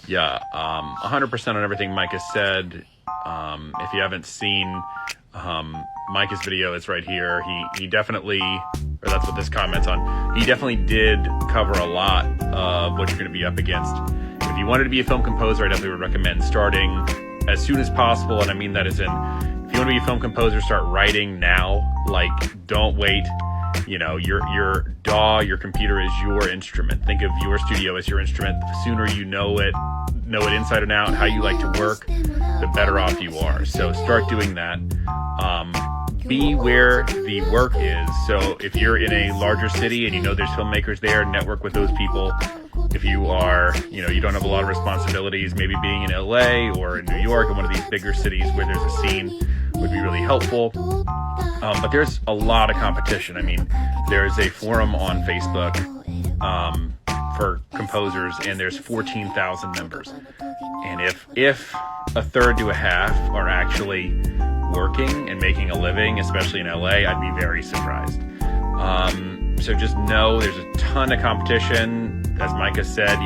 yeah, 100% on everything Mike has said. If you haven't seen Micah's video, it's right here. He definitely, or that's what this comment's on, he definitely did cover a lot of what you're going to be up against. If you wanted to be a film composer, I definitely would recommend starting as soon as possible, and I mean that as in, if you want to be a film composer, start writing now. Like, don't wait. You know, your DAW, your computer is your instrument. Think of your studio as your instrument. The sooner you know it inside and out, how you like to work, the better off you are. So start doing that. Be where the work is. So if you're in a larger city and you know there's filmmakers there, network with those people. If you are, you don't have a lot of responsibilities, maybe being in LA or in New York, in one of these bigger cities where there's a scene, would be really helpful. But there's a lot of competition. I mean, there's a forum on Facebook for composers, and there's 14,000 members. And if a third to a half are actually working and making a living, especially in LA, I'd be very surprised. So just know there's a ton of competition. As Micah said,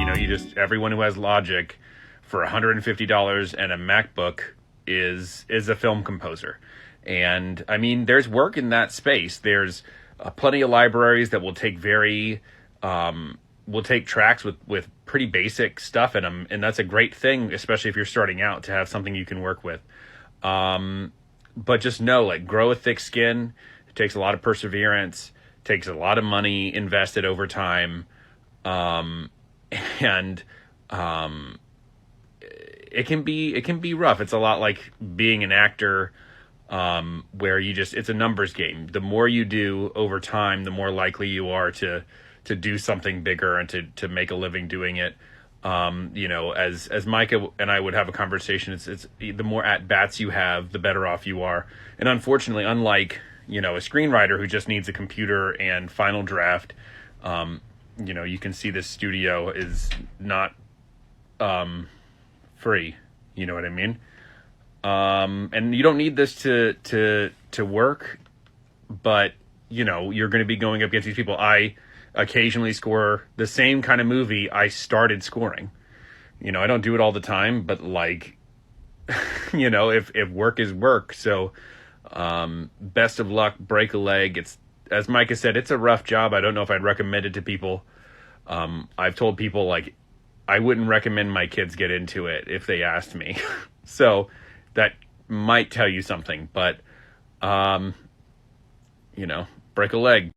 everyone who has Logic for $150 and a MacBook is a film composer. And I mean, there's work in that space. There's plenty of libraries that will take tracks with pretty basic stuff in them. And that's a great thing, especially if you're starting out, to have something you can work with. But just know, grow a thick skin. It takes a lot of perseverance, takes a lot of money invested over time. And it can be rough. It's a lot like being an actor, where it's a numbers game. The more you do over time, the more likely you are to do something bigger and to make a living doing it. As Micah and I would have a conversation, it's the more at bats you have, the better off you are. And unfortunately, unlike, a screenwriter who just needs a computer and Final Draft, you can see this studio is not free. You know what I mean? And you don't need this to work, but you're going to be going up against these people. I occasionally score the same kind of movie I started scoring. I don't do it all the time, but if work is work. So best of luck, break a leg. It's, as Micah said, it's a rough job. I don't know if I'd recommend it to people. I've told people, I wouldn't recommend my kids get into it if they asked me. So that might tell you something, but, break a leg.